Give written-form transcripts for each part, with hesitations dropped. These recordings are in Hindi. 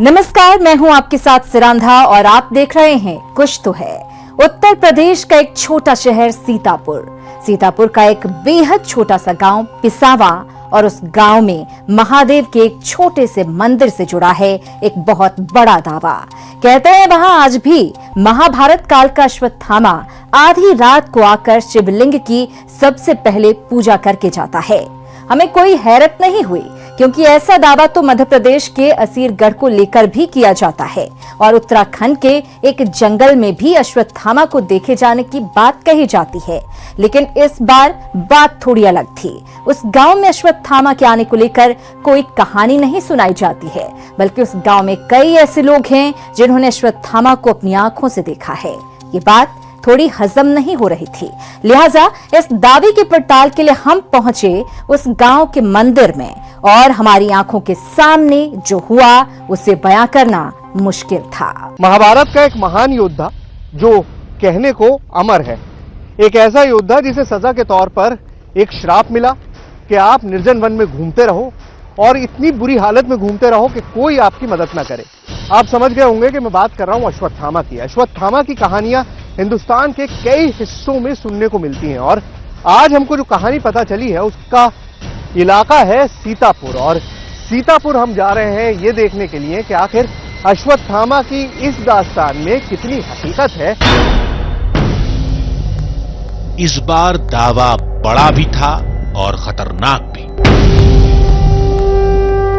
नमस्कार, मैं हूं आपके साथ सिरांधा और आप देख रहे हैं कुछ तो है। उत्तर प्रदेश का एक छोटा शहर सीतापुर का एक बेहद छोटा सा गांव पिसावा और उस गांव में महादेव के एक छोटे से मंदिर से जुड़ा है एक बहुत बड़ा दावा। कहते हैं वहां आज भी महाभारत काल का अश्वत्थामा आधी रात को आकर शिवलिंग की सबसे पहले पूजा करके जाता है। हमें कोई हैरत नहीं हुई क्योंकि ऐसा दावा तो मध्य प्रदेश के असीरगढ़ को लेकर भी किया जाता है और उत्तराखंड के एक जंगल में भी अश्वत्थामा को देखे जाने की बात कही जाती है। लेकिन इस बार बात थोड़ी अलग थी। उस गांव में अश्वत्थामा के आने को लेकर कोई कहानी नहीं सुनाई जाती है, बल्कि उस गांव में कई ऐसे लोग हैं जिन्होंने अश्वत्थामा को अपनी आंखों से देखा है। ये बात थोड़ी हजम नहीं हो रही थी, लिहाजा इस दावे की पड़ताल के लिए हम पहुंचे उस गांव के मंदिर में और हमारी आंखों के सामने जो हुआ उसे बयां करना मुश्किल था। महाभारत का एक महान योद्धा जो कहने को अमर है, एक ऐसा योद्धा जिसे सजा के तौर पर एक श्राप मिला कि आप निर्जन वन में घूमते रहो और इतनी बुरी हालत में घूमते रहो कि कोई आपकी मदद ना करे। आप समझ गए होंगे कि मैं बात कर रहा हूं अश्वत्थामा की। अश्वत्थामा की कहानियां हिंदुस्तान के कई हिस्सों में सुनने को मिलती हैं और आज हमको जो कहानी पता चली है उसका इलाका है सीतापुर। और सीतापुर हम जा रहे हैं ये देखने के लिए कि आखिर अश्वत्थामा की इस दास्तान में कितनी हकीकत है। इस बार दावा बड़ा भी था और खतरनाक भी,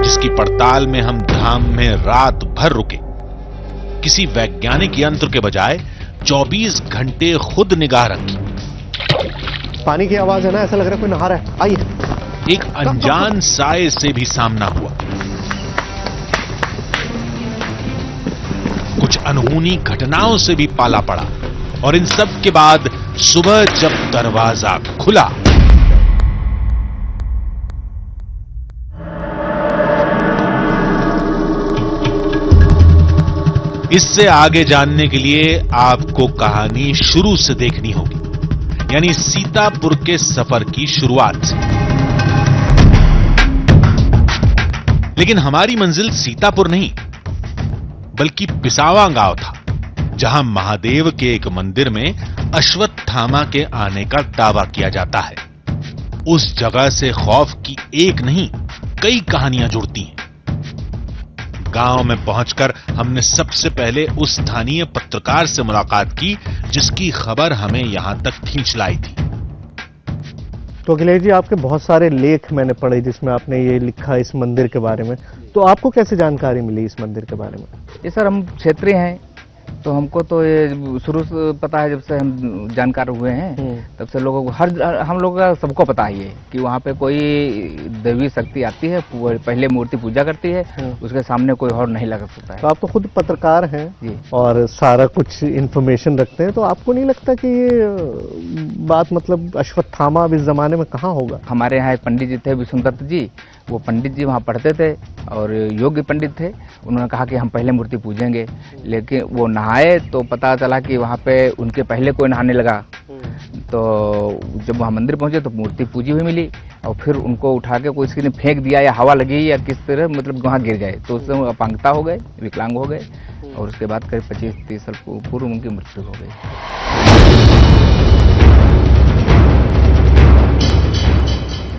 जिसकी पड़ताल में हम धाम में रात भर रुके। किसी वैज्ञानिक यंत्र के बजाय 24 घंटे खुद निगाह रखी। पानी की आवाज है ना, ऐसा लग रहा है कोई नहा रहा है। आइए। एक अनजान साए से भी सामना हुआ। कुछ अनहोनी घटनाओं से भी पाला पड़ा और इन सब के बाद सुबह जब दरवाजा खुला इससे आगे जानने के लिए आपको कहानी शुरू से देखनी होगी, यानी सीतापुर के सफर की शुरुआत से। लेकिन हमारी मंजिल सीतापुर नहीं बल्कि पिसावा गांव था, जहां महादेव के एक मंदिर में अश्वत्थामा के आने का दावा किया जाता है। उस जगह से खौफ की एक नहीं कई कहानियां जुड़ती हैं। गांव में पहुंचकर हमने सबसे पहले उस स्थानीय पत्रकार से मुलाकात की जिसकी खबर हमें यहां तक खींच लाई थी। तो अखिलेश जी, आपके बहुत सारे लेख मैंने पढ़े जिसमें आपने ये लिखा इस मंदिर के बारे में, तो आपको कैसे जानकारी मिली इस मंदिर के बारे में? ये सर हम क्षेत्रीय हैं, तो हमको तो ये शुरू से पता है। जब से हम जानकार हुए हैं तब से लोगों को हम लोग का सबको पता ही है कि वहाँ पे कोई दैवी शक्ति आती है, पहले मूर्ति पूजा करती है, उसके सामने कोई और नहीं लगा सकता है। तो आप तो खुद पत्रकार हैं जी और सारा कुछ इन्फॉर्मेशन रखते हैं, तो आपको नहीं लगता कि ये बात मतलब अश्वत्थामा अब इस जमाने में कहाँ होगा? हमारे यहाँ एक पंडित जी थे विष्णुदत्त जी, वो पंडित जी वहाँ पढ़ते थे और योग्य पंडित थे। उन्होंने कहा कि हम पहले मूर्ति पूजेंगे, लेकिन वो नहाए तो पता चला कि वहाँ पे उनके पहले कोई नहाने लगा। तो जब वहाँ मंदिर पहुँचे तो मूर्ति पूजी हुई मिली और फिर उनको उठा के कोई किसी ने फेंक दिया या हवा लगी या किस तरह मतलब वहाँ गिर गए, तो उससे अपंगता हो गए, विकलांग हो गए और उसके बाद करीब 25-30 साल पूर्व उनकी मृत्यु हो गई।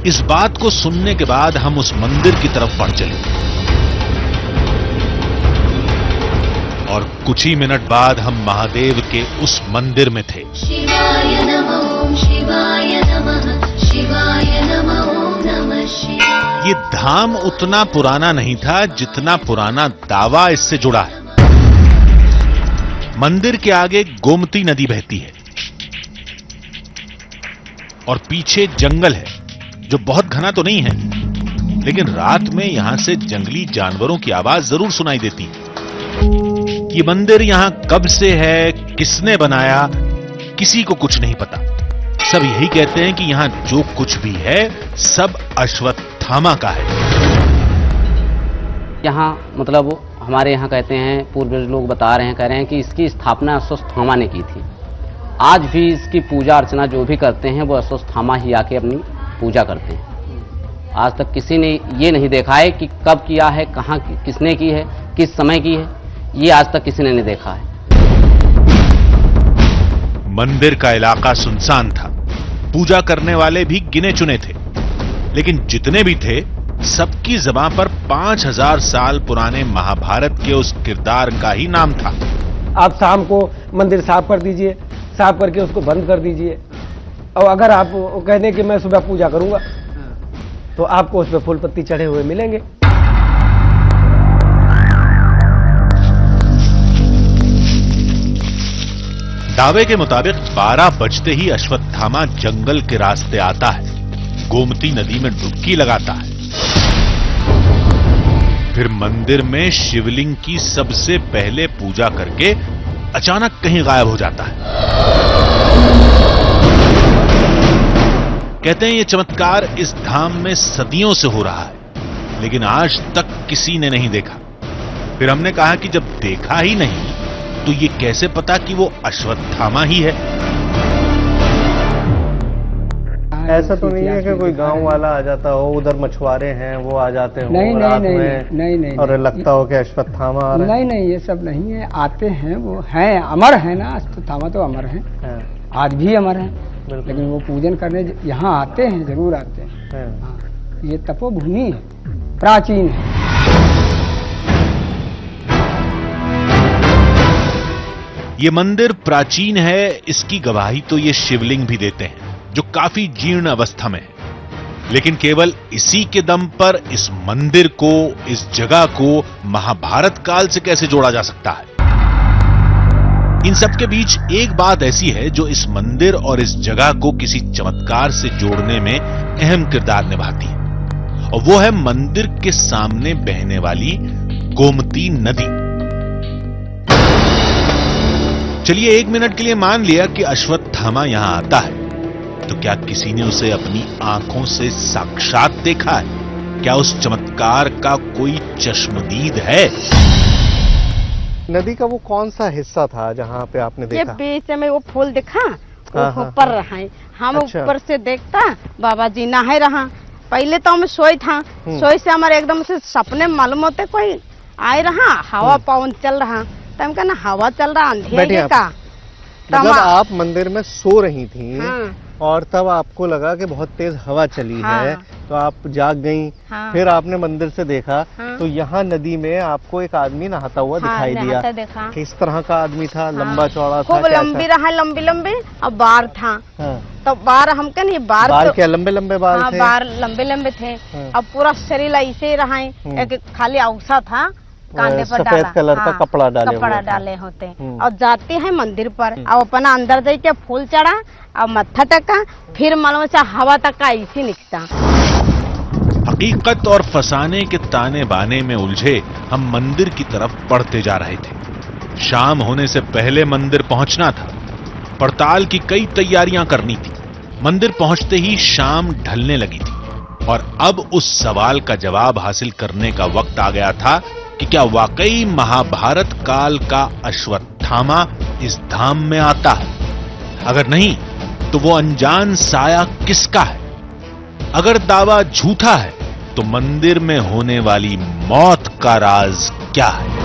इस बात को सुनने के बाद हम उस मंदिर की तरफ बढ़ चले और कुछ ही मिनट बाद हम महादेव के उस मंदिर में थे। शिवाय नमः, शिवाय नमः, शिवाय नमः, ओम नमः शिवाय। ये धाम उतना पुराना नहीं था जितना पुराना दावा इससे जुड़ा है। मंदिर के आगे गोमती नदी बहती है और पीछे जंगल है जो बहुत घना तो नहीं है, लेकिन रात में यहां से जंगली जानवरों की आवाज जरूर सुनाई देती है। ये मंदिर यहां कब से है, किसने बनाया, किसी को कुछ नहीं पता। सब यही कहते हैं कि यहां जो कुछ भी है सब अश्वत्थामा का है। यहाँ मतलब हमारे यहाँ कहते हैं, पूर्वज लोग बता रहे हैं, कह रहे हैं कि इसकी स्थापना अश्वत्थामा ने की थी। आज भी इसकी पूजा अर्चना जो भी करते हैं वो अश्वत्थामा ही आके अपनी पूजा करते हैं। आज तक किसी ने ये नहीं देखा है कि कब किया है, कहाँ किसने की है, किस समय की है, ये आज तक किसी ने नहीं देखा है। मंदिर का इलाका सुनसान था, पूजा करने वाले भी गिने चुने थे, लेकिन जितने भी थे सबकी जुबान पर 5000 साल पुराने महाभारत के उस किरदार का ही नाम था। आप शाम को मंदिर साफ कर दीजिए, साफ करके उसको बंद कर दीजिए, और अगर आप कह दें कि मैं सुबह पूजा करूंगा तो आपको उस पर फूल पत्ती चढ़े हुए मिलेंगे। दावे के मुताबिक 12 बजते ही अश्वत्थामा जंगल के रास्ते आता है, गोमती नदी में डुबकी लगाता है, फिर मंदिर में शिवलिंग की सबसे पहले पूजा करके अचानक कहीं गायब हो जाता है। कहते हैं ये चमत्कार इस धाम में सदियों से हो रहा है, लेकिन आज तक किसी ने नहीं देखा। फिर हमने कहा कि जब देखा ही नहीं तो ये कैसे पता कि वो अश्वत्थामा ही है। ऐसा तो नहीं है कि कोई गांव वाला आ जाता हो, उधर मछुआरे हैं वो आ जाते हो नहीं रात नहीं में नहीं नहीं और लगता हो कि अश्वत्थामा आ रहा है? नहीं नहीं, ये सब नहीं है। आते हैं, वो हैं, अमर है ना, अश्वत्थामा तो अमर है, हाँ, आज भी अमर है, बिल्कुल। लेकिन वो पूजन करने यहाँ आते हैं, जरूर आते हैं। हाँ। हाँ, ये तपोभूमि है, प्राचीन है। ये मंदिर प्राचीन है, इसकी गवाही तो ये शिवलिंग भी देते हैं जो काफी जीर्ण अवस्था में है। लेकिन केवल इसी के दम पर इस मंदिर को, इस जगह को महाभारत काल से कैसे जोड़ा जा सकता है? इन सब के बीच एक बात ऐसी है जो इस मंदिर और इस जगह को किसी चमत्कार से जोड़ने में अहम किरदार निभाती है, और वो है मंदिर के सामने बहने वाली गोमती नदी। चलिए 1 मिनट के लिए मान लिया कि अश्वत्थामा यहां आता है, तो क्या किसी ने उसे अपनी आंखों से साक्षात देखा है? क्या उस चमत्कार का कोई चश्मदीद है? नदी का वो कौन सा हिस्सा था जहाँ पे आपने ये देखा? बीच में वो फूल दिखा, वो हाँ, हाँ, ऊपर रहा है। हम अच्छा। ऊपर से देखता बाबा जी नहाए रहा। पहले तो हम सोई था, सोई से हमारे एकदम से सपने मालूम होते कोई आए रहा, हवा पवन चल रहा, तो हम कहना हवा चल रहा अंधेरे का। मतलब आप मंदिर में सो रही थी, हाँ। और तब आपको लगा कि बहुत तेज हवा चली हाँ। है, तो आप जाग गईं। हाँ। फिर आपने मंदिर से देखा, हाँ। तो यहाँ नदी में आपको एक आदमी नहाता हुआ हाँ, दिखाई दिया। नहाता देखा। किस तरह का आदमी था? लंबा चौड़ा था? खूब कैसा? लंबी रहा, लंबी लंबी, और बार था। हाँ। तो बार हम कह नहीं बार बाल तो, क्या लंबे लंबे बाल हाँ, थे? बार लंबे लंबे थे। हाँ। अब पूरा शरीर ऐसे ही रहा है, एक खाली औसा था, कांधे पर सफेद डाला, कलर का कपड़ा डाले कपड़ा हुए थे। डाले होते। और जाते हैं मंदिर पर, और अपना अंदर जाके फूल चढ़ा और मत्था टका, फिर मालूम से हवा तक का ऐसे निकता। हकीकत और फसाने के ताने बाने में उलझे हम मंदिर की तरफ बढ़ते जा रहे थे। शाम होने से पहले मंदिर पहुंचना था, पड़ताल की कई तैयारियां करनी थी। मंदिर पहुंचते ही शाम ढलने लगी थी, और अब उस सवाल का जवाब हासिल करने का वक्त आ गया था कि क्या वाकई महाभारत काल का अश्वत्थामा इस धाम में आता है? अगर नहीं, तो वो अनजान साया किसका है? अगर दावा झूठा है, तो मंदिर में होने वाली मौत का राज क्या है?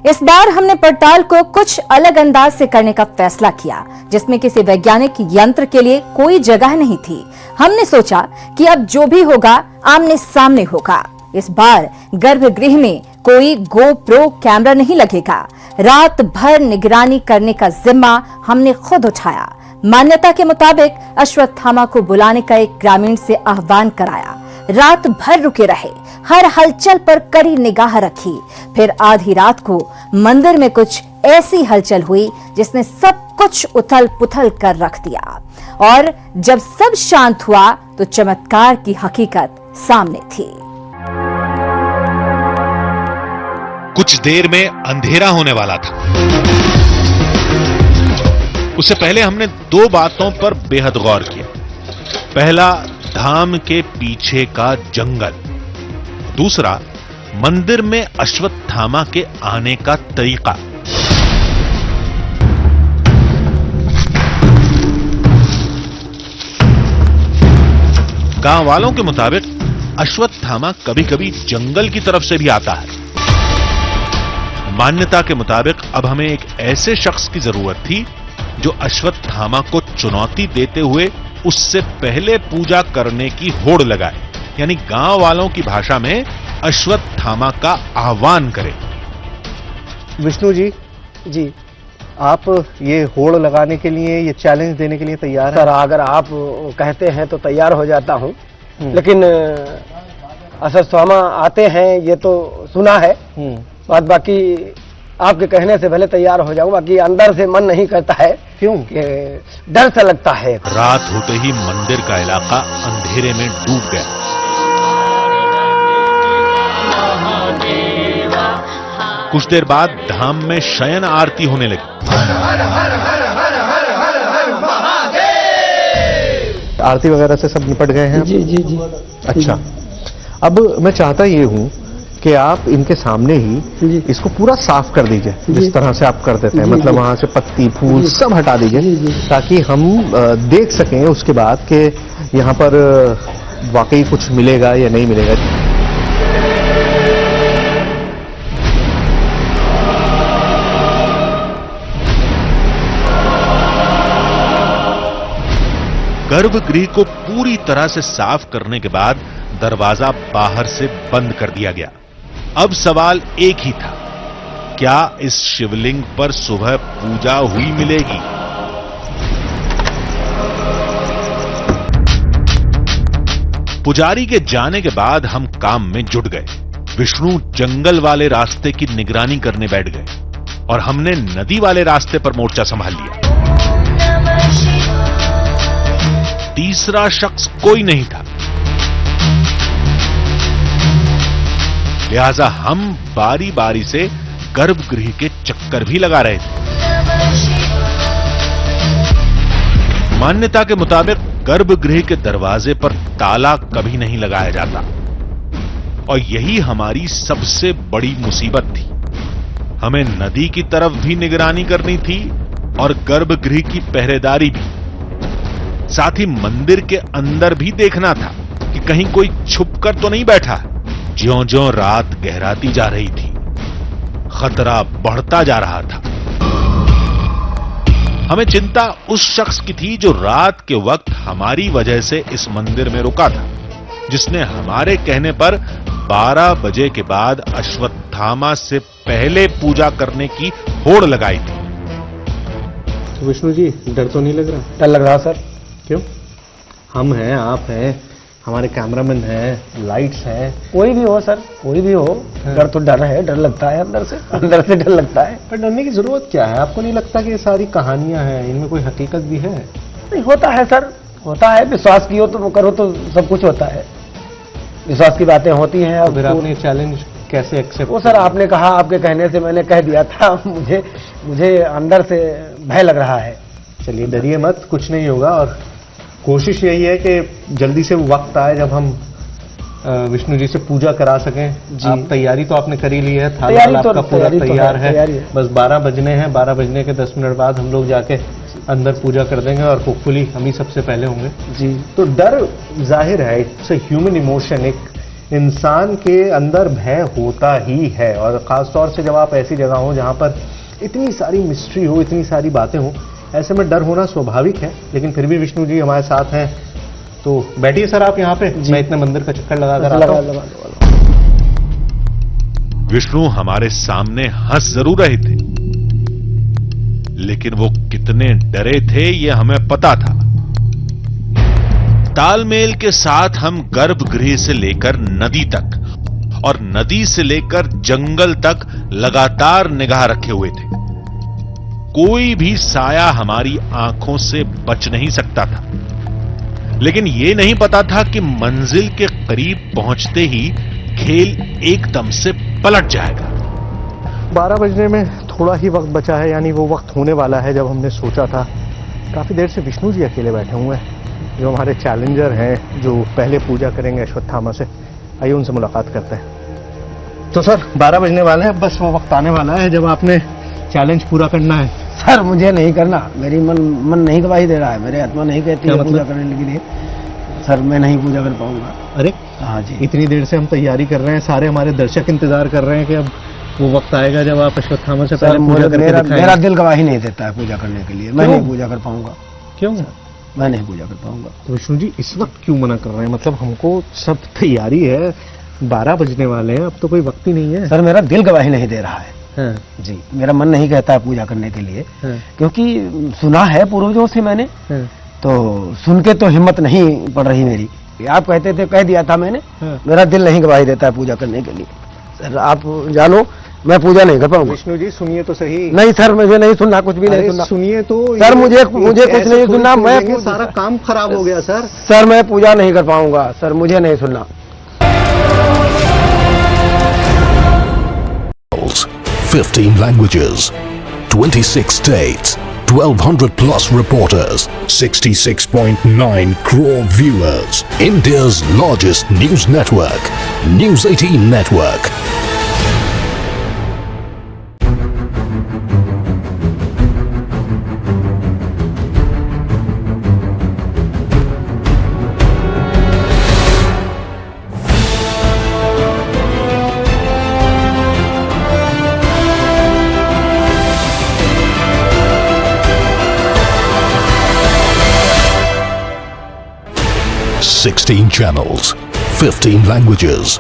इस बार हमने पड़ताल को कुछ अलग अंदाज से करने का फैसला किया, जिसमें किसी वैज्ञानिक यंत्र के लिए कोई जगह नहीं थी। हमने सोचा कि अब जो भी होगा आमने सामने होगा। इस बार गर्भगृह में कोई गोप्रो कैमरा नहीं लगेगा। रात भर निगरानी करने का जिम्मा हमने खुद उठाया। मान्यता के मुताबिक अश्वत्थामा को बुलाने का एक ग्रामीण से आह्वान कराया। रात भर रुके रहे, हर हलचल पर कड़ी निगाह रखी। फिर आधी रात को मंदिर में कुछ ऐसी हलचल हुई जिसने सब कुछ उथल पुथल कर रख दिया, और जब सब शांत हुआ तो चमत्कार की हकीकत सामने थी। कुछ देर में अंधेरा होने वाला था। उससे पहले हमने 2 बातों पर बेहद गौर किया। पहला, धाम के पीछे का जंगल। दूसरा, मंदिर में अश्वत्थामा के आने का तरीका। गांव वालों के मुताबिक अश्वत्थामा कभी-कभी जंगल की तरफ से भी आता है। मान्यता के मुताबिक अब हमें एक ऐसे शख्स की जरूरत थी जो अश्वत्थामा को चुनौती देते हुए उससे पहले पूजा करने की होड़ लगाए, यानी गांव वालों की भाषा में अश्वत्थामा का आह्वान करे। विष्णु जी, जी आप ये होड़ लगाने के लिए, ये चैलेंज देने के लिए तैयार सर, हैं? अगर आप कहते हैं तो तैयार हो जाता हूँ, लेकिन अश्वत्थामा आते हैं ये तो सुना है, बात बाकी आपके कहने से पहले तैयार हो जाऊं, बाकी अंदर से मन नहीं करता है। क्यों? कि डर सा लगता है। रात होते ही मंदिर का इलाका अंधेरे में डूब गया। कुछ देर बाद धाम में शयन आरती होने लगी। आरती वगैरह से सब निपट गए हैं? जी जी जी। अच्छा, अब मैं चाहता ये हूँ कि आप इनके सामने ही इसको पूरा साफ कर दीजिए, जिस तरह से आप कर देते हैं, मतलब वहां से पत्ती फूल सब हटा दीजिए, ताकि हम देख सकें उसके बाद कि यहाँ पर वाकई कुछ मिलेगा या नहीं मिलेगा। गर्भगृह को पूरी तरह से साफ करने के बाद दरवाजा बाहर से बंद कर दिया गया। अब सवाल एक ही था, क्या इस शिवलिंग पर सुबह पूजा हुई मिलेगी? पुजारी के जाने के बाद हम काम में जुट गए। विष्णु जंगल वाले रास्ते की निगरानी करने बैठ गए और हमने नदी वाले रास्ते पर मोर्चा संभाल लिया। तीसरा शख्स कोई नहीं था, लिहाजा हम बारी बारी से गर्भगृह के चक्कर भी लगा रहे थे। मान्यता के मुताबिक गर्भगृह के दरवाजे पर ताला कभी नहीं लगाया जाता और यही हमारी सबसे बड़ी मुसीबत थी। हमें नदी की तरफ भी निगरानी करनी थी और गर्भगृह की पहरेदारी भी, साथ ही मंदिर के अंदर भी देखना था कि कहीं कोई छुपकर तो नहीं बैठा। ज्यों-ज्यों रात गहराती जा रही थी, खतरा बढ़ता जा रहा था। हमें चिंता उस शख्स की थी जो रात के वक्त हमारी वजह से इस मंदिर में रुका था, जिसने हमारे कहने पर 12 बजे के बाद अश्वत्थामा से पहले पूजा करने की होड़ लगाई थी। तो विष्णु जी, डर तो नहीं लग रहा? डर लग रहा सर। क्यों? हम हैं, आप हैं, हमारे कैमरामैन हैं, लाइट्स हैं। कोई भी हो सर, कोई भी हो, डर तो डर है, डर लगता है अंदर से डर लगता है। पर डरने की जरूरत क्या है? आपको नहीं लगता कि ये सारी कहानियां हैं, इनमें कोई हकीकत भी है? नहीं, होता है सर, होता है। विश्वास कियो तो करो तो सब कुछ होता है, विश्वास की बातें होती हैं। और फिर आपने चैलेंज कैसे एक्सेप्ट? वो सर आपने कहा, आपके कहने से मैंने कह दिया था। मुझे अंदर से भय लग रहा है। चलिए, डरिए मत, कुछ नहीं होगा। और कोशिश यही है कि जल्दी से वो वक्त आए जब हम विष्णु जी से पूजा करा सकें। जी। आप तैयारी तो आपने कर ही ली है, थाला तैयारी तो आपका पूरा तैयार है, तैयारी है। बस 12 बजने हैं। 12 बजने के 10 मिनट बाद हम लोग जाके अंदर पूजा कर देंगे और होपफुली हम ही सबसे पहले होंगे। जी। तो डर जाहिर है, इट्स अ ह्यूमन इमोशन, एक इंसान के अंदर भय होता ही है। और खासतौर से जब आप ऐसी जगह हो जहां पर इतनी सारी मिस्ट्री हो, इतनी सारी बातें हो, ऐसे में डर होना स्वाभाविक है। लेकिन फिर भी विष्णु जी हमारे साथ हैं, तो बैठिए सर आप यहाँ पे, मैं इतने मंदिर का चक्कर लगाकर आता हूं। विष्णु हमारे सामने हंस जरूर रहे थे, लेकिन वो कितने डरे थे ये हमें पता था। तालमेल के साथ हम गर्भगृह से लेकर नदी तक और नदी से लेकर जंगल तक लगातार निगाह रखे हुए थे। कोई भी साया हमारी आंखों से बच नहीं सकता था, लेकिन यह नहीं पता था कि मंजिल के करीब पहुंचते ही खेल एकदम से पलट जाएगा। 12 बजने में थोड़ा ही वक्त बचा है, यानी वो वक्त होने वाला है जब हमने सोचा था। काफी देर से विष्णु जी अकेले बैठे हुए हैं, जो हमारे चैलेंजर हैं, जो पहले पूजा करेंगे अश्वत्थामा से। आइए उनसे मुलाकात करते हैं। तो सर 12 बजने वाले हैं, बस वो वक्त आने वाला है जब आपने चैलेंज पूरा करना है। सर मुझे नहीं करना, मेरी मन नहीं गवाही दे रहा है, मेरे आत्मा नहीं कहती है पूजा करने के लिए। सर मैं नहीं पूजा कर पाऊंगा। अरे हाँ जी। इतनी देर से हम तैयारी कर रहे हैं, सारे हमारे दर्शक इंतजार कर रहे हैं कि अब वो वक्त आएगा जब आप अश्वत्थामा से सर पहले पूजा करके मेरा दिखाएंगे। दिल गवाही नहीं देता है पूजा करने के लिए, मैं क्यों? नहीं पूजा कर पाऊंगा। क्यों? मैं नहीं पूजा कर पाऊंगा। तो विष्णु जी इस वक्त क्यों मना कर रहे हैं? मतलब हमको सब तैयारी है, 12 बजने वाले हैं, अब तो कोई वक्त ही नहीं है। सर मेरा दिल गवाही नहीं दे रहा है। हाँ, जी मेरा मन नहीं कहता है पूजा करने के लिए, हाँ, क्योंकि सुना है पूर्वजों से मैंने, हाँ, तो सुन के तो हिम्मत नहीं पड़ रही मेरी। आप कहते थे, कह दिया था मैंने, हाँ। मेरा दिल नहीं गवाही देता है पूजा करने के लिए। सर आप जानो मैं पूजा नहीं कर पाऊंगा। विष्णु जी सुनिए तो सही। नहीं सर मुझे नहीं सुनना, कुछ भी नहीं अरे सुनना। सुनिए तो। सर मुझे कुछ ऐसे नहीं थोड़ी सुनना, छोड़ मैं देंगे, सारा काम खराब हो गया सर। सर मैं पूजा नहीं कर पाऊंगा, सर मुझे नहीं सुनना। 15 languages, 26 states, 1200 plus reporters, 66.9 crore viewers. India's largest news network, News 18 Network. Sixteen channels, 15 languages,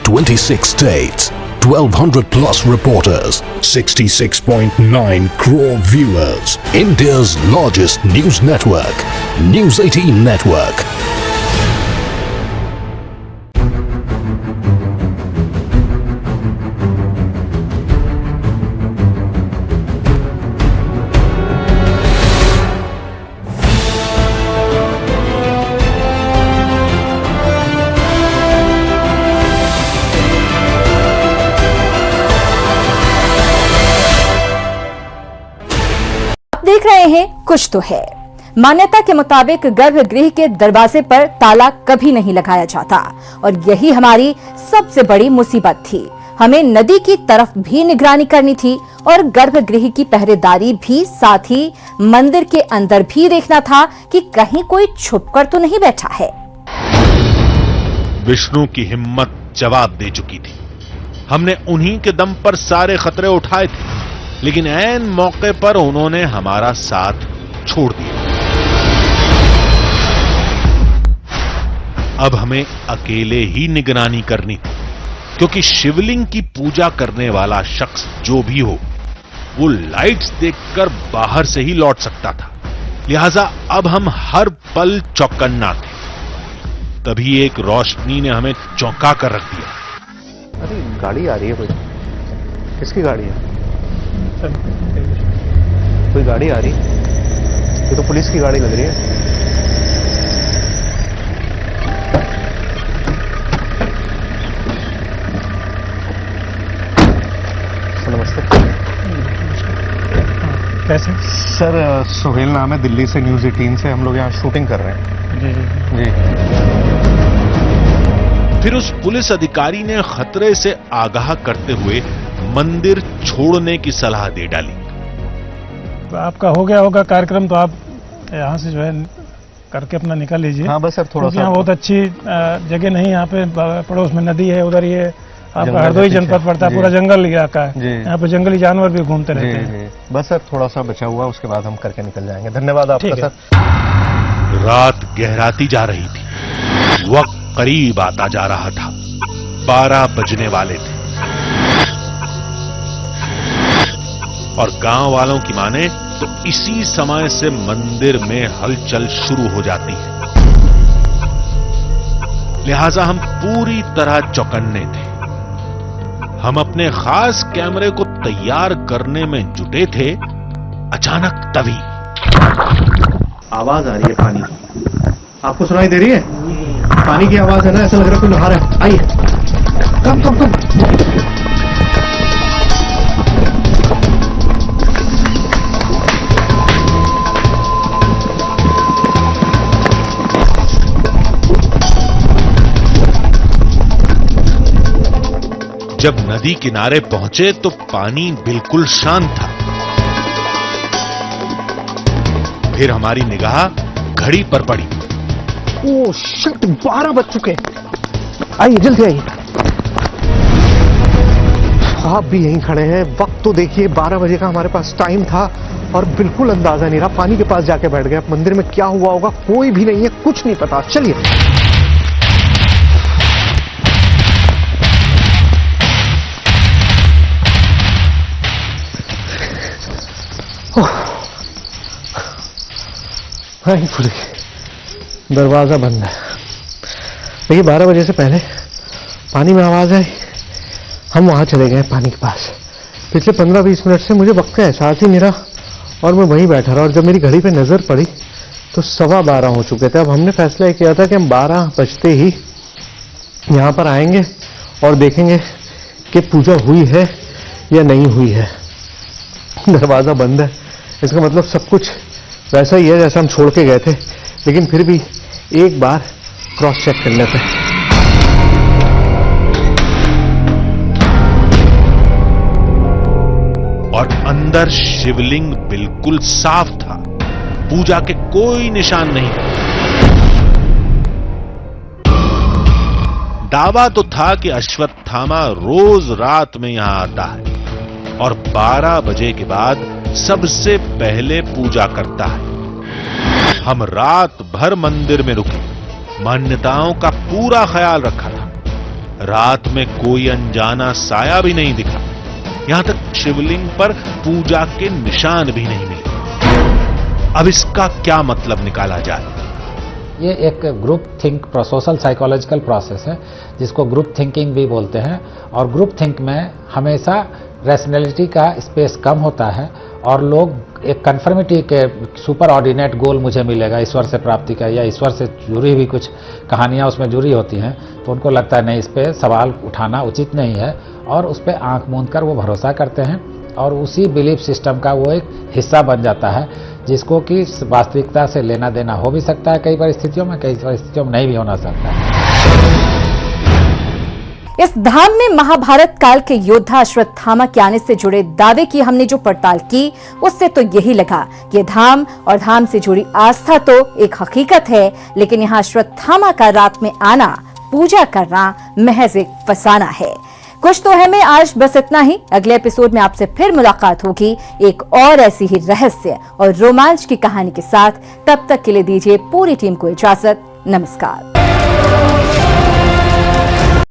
26 states, 1200 plus reporters, 66.9 crore viewers. India's largest news network, News 18 Network. देख रहे हैं कुछ तो है। मान्यता के मुताबिक गर्भगृह के दरवाजे पर ताला कभी नहीं लगाया जाता और यही हमारी सबसे बड़ी मुसीबत थी। हमें नदी की तरफ भी निगरानी करनी थी और गर्भगृह की पहरेदारी भी, साथ ही मंदिर के अंदर भी देखना था कि कहीं कोई छुपकर तो नहीं बैठा है। विष्णु की हिम्मत जवाब दे चुकी थी। हमने उन्हीं के दम पर सारे खतरे उठाए थे, लेकिन ऐन मौके पर उन्होंने हमारा साथ छोड़ दिया। अब हमें अकेले ही निगरानी करनी थी, क्योंकि शिवलिंग की पूजा करने वाला शख्स जो भी हो, वो लाइट्स देखकर बाहर से ही लौट सकता था। लिहाजा अब हम हर पल चौकन्ना थे। तभी एक रोशनी ने हमें चौंका कर रख दिया। अरे गाड़ी आ रही है, कोई किसकी गाड़ी है? कोई गाड़ी आ रही, ये तो पुलिस की गाड़ी लग रही है। नमस्ते। कैसे? सर सोहेल नाम है, दिल्ली से न्यूज़ 18 से हम लोग यहाँ शूटिंग कर रहे हैं। जी जी। फिर उस पुलिस अधिकारी ने खतरे से आगाह करते हुए मंदिर छोड़ने की सलाह दे डाली। तो आपका हो गया होगा कार्यक्रम, तो आप यहाँ से जो है करके अपना निकल लीजिए। हाँ बस सर थोड़ा सा। यहाँ बहुत अच्छी जगह नहीं, यहाँ पे पड़ोस में नदी है, उधर ये आपका जंगल हरदोई है, जनपद पड़ता है, जी। पूरा जंगल इलाका जी। है। यहाँ पे जंगली जानवर भी घूमते रहते हैं। जी। बस सर थोड़ा सा बचा हुआ, उसके बाद हम करके निकल जाएंगे। धन्यवाद आपका ठीक है। सर। रात गहराती जा रही थी, वक्त करीब आता जा रहा था, 12 बजने वाले थे और गांव वालों की माने तो इसी समय से मंदिर में हलचल शुरू हो जाती है। लिहाजा हम पूरी तरह चौकन्ने थे। हम अपने खास कैमरे को तैयार करने में जुटे थे, अचानक तभी आवाज आ रही है पानी की। आपको सुनाई दे रही है? पानी की आवाज है ना, ऐसा लग रहा है कोई नहा रहा है। आइए, कम कम कम। जब नदी किनारे पहुंचे तो पानी बिल्कुल शांत था। फिर हमारी निगाह घड़ी पर पड़ी। ओह शिट, 12 बज चुके हैं। आइए जल्दी आइए। आप भी यहीं खड़े हैं, वक्त तो देखिए 12 बजे का हमारे पास टाइम था और बिल्कुल अंदाजा नहीं रहा। पानी के पास जाके बैठ गए। अब मंदिर में क्या हुआ होगा कोई भी नहीं है, कुछ नहीं पता। चलिए। हाँ खुल गई, दरवाजा बंद है। देखिए 12 बजे से पहले पानी में आवाज आई, हम वहां चले गए पानी के पास। पिछले 15-20 मिनट से मुझे वक्त का एहसास ही नहीं रहा और मैं वहीं बैठा रहा। और जब मेरी घड़ी पे नजर पड़ी तो 12:15 हो चुके थे। अब हमने फैसला किया था कि हम 12 बजते ही यहाँ पर आएंगे और देखेंगे कि पूजा हुई है या नहीं हुई है। दरवाजा बंद है, इसका मतलब सब कुछ वैसा ही है जैसा हम छोड़ के गए थे, लेकिन फिर भी एक बार क्रॉस चेक कर लेते हैं। और अंदर शिवलिंग बिल्कुल साफ था, पूजा के कोई निशान नहीं थे। दावा तो था कि अश्वत्थामा रोज रात में यहां आता है और 12 बजे के बाद सबसे पहले पूजा करता है। हम रात भर मंदिर में रुके, मान्यताओं का पूरा ख्याल रखा था। रात में कोई अनजाना साया भी नहीं दिखा, यहां तक शिवलिंग पर पूजा के निशान भी नहीं मिले। अब इसका क्या मतलब निकाला जाए? ये एक group think social psychological process है जिसको ग्रुप थिंकिंग भी बोलते हैं। और ग्रुप थिंक में हमेशा रैशनैलिटी का स्पेस कम होता है और लोग एक कन्फर्मिटी के सुपर ऑर्डिनेट गोल मुझे मिलेगा ईश्वर से प्राप्ति का, या ईश्वर से जुड़ी हुई कुछ कहानियां उसमें जुड़ी होती हैं, तो उनको लगता है नहीं, इस पर सवाल उठाना उचित नहीं है और उस पर आंख मूंद कर वो भरोसा करते हैं और उसी बिलीफ सिस्टम का वो एक हिस्सा बन जाता है, जिसको कि वास्तविकता से लेना देना हो भी सकता है कई परिस्थितियों में, कई परिस्थितियों में नहीं भी होना सकता है। इस धाम में महाभारत काल के योद्धा अश्वत्थामा के आने से जुड़े दावे की हमने जो पड़ताल की, उससे तो यही लगा कि ये धाम और धाम से जुड़ी आस्था तो एक हकीकत है, लेकिन यहाँ अश्वत्थामा का रात में आना, पूजा करना महज एक फसाना है। कुछ तो है में आज बस इतना ही। अगले एपिसोड में आपसे फिर मुलाकात होगी एक और ऐसी ही रहस्य और रोमांच की कहानी के साथ। तब तक के लिए दीजिए पूरी टीम को इजाजत। नमस्कार।